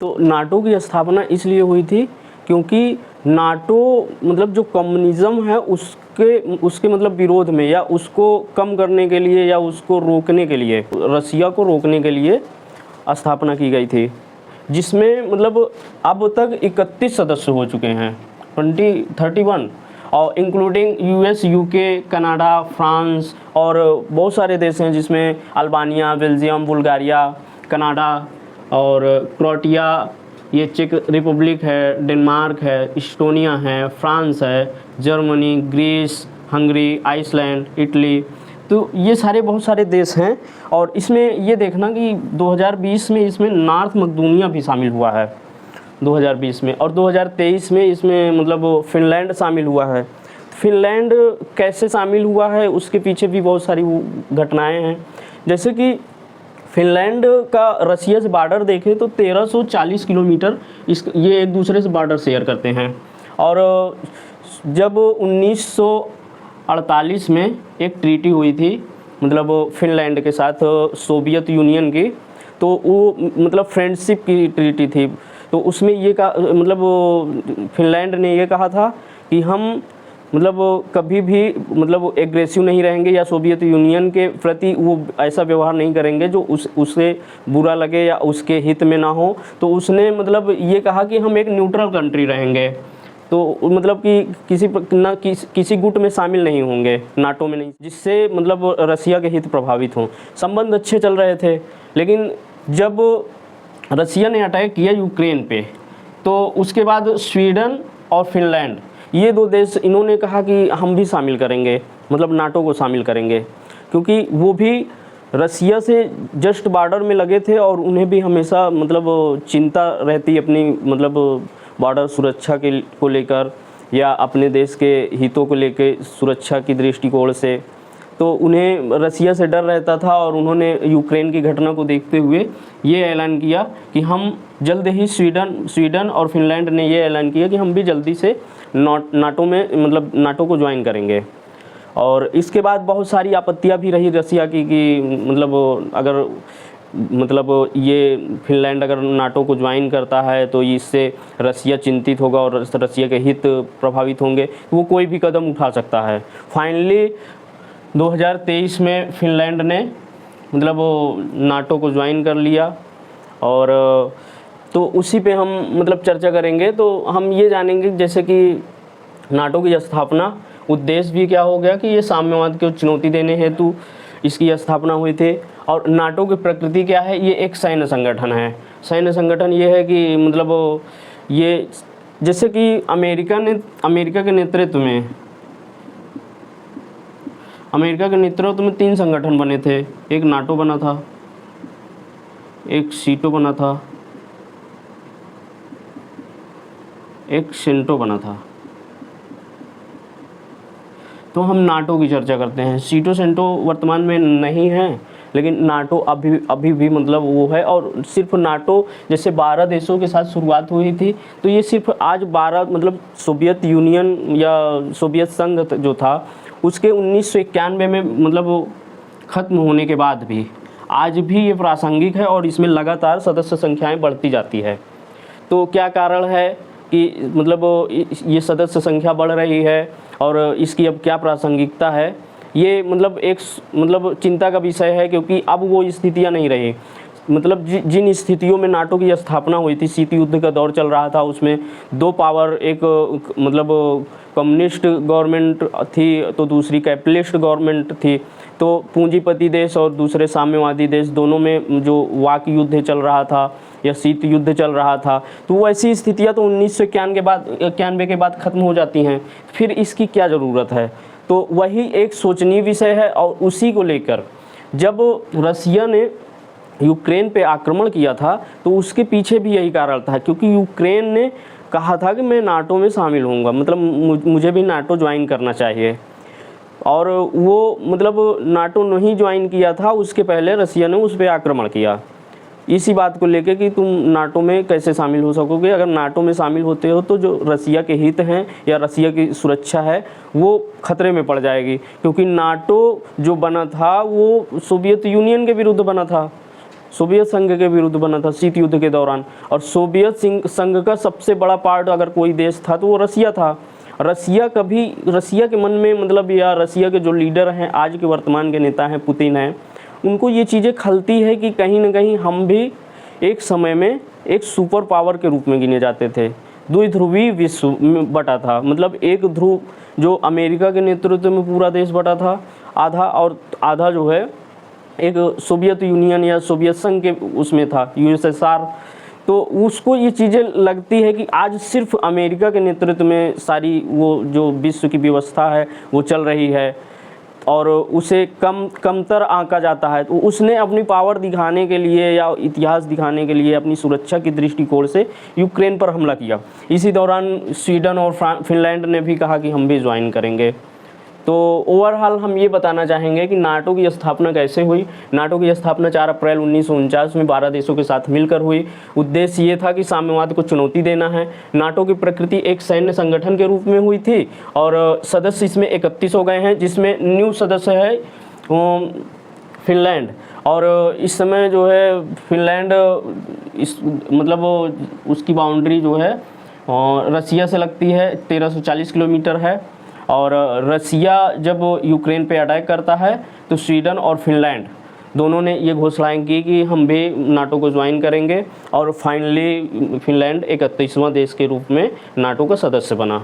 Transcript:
तो नाटो की स्थापना इसलिए हुई थी क्योंकि नाटो मतलब जो कम्युनिज़्म है उसके मतलब विरोध में या उसको कम करने के लिए या उसको रोकने के लिए, रसिया को रोकने के लिए स्थापना की गई थी, जिसमें मतलब अब तक 31 सदस्य हो चुके हैं, 31 और including US, UK, Canada, France और बहुत सारे देश हैं जिसमें अल्बानिया, बेल्जियम, बुल्गारिया, कनाडा और क्रोएशिया, ये चेक रिपब्लिक है, डेनमार्क है, इस्टोनिया है, फ्रांस है, Germany, Greece, Hungary, Iceland, Italy. तो ये सारे बहुत सारे देश हैं। और इसमें ये देखना कि 2020 में इसमें नॉर्थ मकदूनिया भी शामिल हुआ है 2020 में, और 2023 में इसमें मतलब फिनलैंड शामिल हुआ है। फिनलैंड कैसे शामिल हुआ है उसके पीछे भी बहुत सारी घटनाएं हैं, जैसे कि फिनलैंड का रसिया से बॉर्डर देखें तो 1340 किलोमीटर ये एक दूसरे से बॉर्डर शेयर करते हैं। और जब 1948 में एक ट्रीटी हुई थी मतलब फिनलैंड के साथ सोवियत यूनियन की, तो वो मतलब फ्रेंडशिप की ट्रीटी थी। तो उसमें ये मतलब फिनलैंड ने ये कहा था कि हम मतलब कभी भी मतलब एग्रेसिव नहीं रहेंगे या सोवियत यूनियन के प्रति वो ऐसा व्यवहार नहीं करेंगे जो उससे बुरा लगे या उसके हित में ना हो। तो उसने मतलब ये कहा कि हम एक न्यूट्रल कंट्री रहेंगे, तो मतलब कि किसी गुट में शामिल नहीं होंगे, नाटो में नहीं, जिससे मतलब रसिया के हित प्रभावित हों। संबंध अच्छे चल रहे थे, लेकिन जब रसिया ने अटैक किया यूक्रेन पे, तो उसके बाद स्वीडन और फिनलैंड, ये दो देश, इन्होंने कहा कि हम भी शामिल करेंगे, मतलब नाटो को शामिल करेंगे, क्योंकि वो भी रसिया से जस्ट बॉर्डर में लगे थे और उन्हें भी हमेशा मतलब चिंता रहती अपनी मतलब बॉर्डर सुरक्षा को लेकर या अपने देश के हितों को लेकर सुरक्षा की दृष्टिकोण से। तो उन्हें रसिया से डर रहता था और उन्होंने यूक्रेन की घटना को देखते हुए ये ऐलान किया कि हम जल्द ही स्वीडन और फिनलैंड ने ये ऐलान किया कि हम भी जल्दी से नाटो में मतलब नाटो को ज्वाइन करेंगे। और इसके बाद बहुत सारी आपत्तियां भी रही रसिया की कि मतलब अगर मतलब ये फिनलैंड अगर नाटो को ज्वाइन करता है तो इससे रसिया चिंतित होगा और रसिया के हित प्रभावित होंगे, वो कोई भी कदम उठा सकता है। फाइनली 2023 में फिनलैंड ने मतलब नाटो को ज्वाइन कर लिया। और तो उसी पे हम मतलब चर्चा करेंगे। तो हम ये जानेंगे जैसे कि नाटो की स्थापना उद्देश्य भी क्या हो गया कि ये साम्यवाद को चुनौती देने हेतु इसकी स्थापना हुई थी। और नाटो की प्रकृति क्या है, ये एक सैन्य संगठन है। सैन्य संगठन ये है कि मतलब ये जैसे कि अमेरिका के नेतृत्व में 3 संगठन बने थे। एक नाटो बना था, एक सीटो बना था, एक सेंटो बना था। तो हम नाटो की चर्चा करते हैं। सीटो सेंटो वर्तमान में नहीं है, लेकिन नाटो अभी भी मतलब वो है। और सिर्फ नाटो जैसे 12 देशों के साथ शुरुआत हुई थी, तो ये सिर्फ आज 12 मतलब सोवियत यूनियन या सोवियत संघ जो था उसके 1991 में मतलब ख़त्म होने के बाद भी आज भी ये प्रासंगिक है और इसमें लगातार सदस्य संख्याएं बढ़ती जाती है। तो क्या कारण है कि मतलब ये सदस्य संख्या बढ़ रही है और इसकी अब क्या प्रासंगिकता है, ये मतलब एक मतलब चिंता का विषय है, क्योंकि अब वो स्थितियां नहीं रही। मतलब जिन स्थितियों में नाटो की स्थापना हुई थी, शीत युद्ध का दौर चल रहा था, उसमें 2 पावर, एक मतलब कम्युनिस्ट गवर्नमेंट थी तो दूसरी कैपिटलिस्ट गवर्नमेंट थी। तो पूंजीपति देश और दूसरे साम्यवादी देश दोनों में जो वाक युद्ध चल रहा था या शीत युद्ध चल रहा था, तो वो ऐसी स्थितियाँ तो 1991 के बाद ख़त्म हो जाती हैं। फिर इसकी क्या ज़रूरत है? तो वही एक सोचनीय विषय है। और उसी को लेकर जब रसिया ने यूक्रेन पे आक्रमण किया था तो उसके पीछे भी यही कारण था, क्योंकि यूक्रेन ने कहा था कि मैं नाटो में शामिल होऊंगा, मतलब मुझे भी नाटो ज्वाइन करना चाहिए। और वो मतलब नाटो नहीं ज्वाइन किया था, उसके पहले रसिया ने उस पर आक्रमण किया इसी बात को लेके कि तुम नाटो में कैसे शामिल हो सकोगे। अगर नाटो में शामिल होते हो तो जो रसिया के हित हैं या रसिया की सुरक्षा है वो खतरे में पड़ जाएगी, क्योंकि नाटो जो बना था वो सोवियत यूनियन के विरुद्ध बना था। सोवियत संघ के विरुद्ध बना था शीत युद्ध के दौरान। और सोवियत संघ का सबसे बड़ा पार्ट अगर कोई देश था तो वो रसिया था। रसिया के मन में मतलब, या रसिया के जो लीडर हैं, आज के वर्तमान के नेता हैं, पुतिन हैं, उनको ये चीज़ें खलती है कि कहीं ना कहीं हम भी एक समय में एक सुपर पावर के रूप में गिने जाते थे। द्विध्रुवी विश्व में बटा था, मतलब एक ध्रुव जो अमेरिका के नेतृत्व में पूरा देश बटा था आधा, और आधा जो है एक सोवियत यूनियन या सोवियत संघ के उसमें था, यूएसएसआर। तो उसको ये चीज़ें लगती है कि आज सिर्फ अमेरिका के नेतृत्व में सारी वो जो विश्व की व्यवस्था है वो चल रही है, और उसे कमतर आंका जाता है। तो उसने अपनी पावर दिखाने के लिए या इतिहास दिखाने के लिए अपनी सुरक्षा की दृष्टिकोण से यूक्रेन पर हमला किया। इसी दौरान स्वीडन और फिनलैंड ने भी कहा कि हम भी ज्वाइन करेंगे। तो ओवरऑल हम ये बताना चाहेंगे कि नाटो की स्थापना कैसे हुई। नाटो की स्थापना 4 अप्रैल 1949 में 12 देशों के साथ मिलकर हुई। उद्देश्य ये था कि साम्यवाद को चुनौती देना है। नाटो की प्रकृति एक सैन्य संगठन के रूप में हुई थी, और सदस्य इसमें 31 हो गए हैं, जिसमें न्यू सदस्य है फिनलैंड। और इस समय जो है फिनलैंड मतलब उसकी बाउंड्री जो है रसिया से लगती है, 1340 किलोमीटर है। और रसिया जब यूक्रेन पे अटैक करता है तो स्वीडन और फिनलैंड दोनों ने ये घोषणाएं की कि हम भी नाटो को ज्वाइन करेंगे, और फाइनली फिनलैंड 31वां देश के रूप में नाटो का सदस्य बना।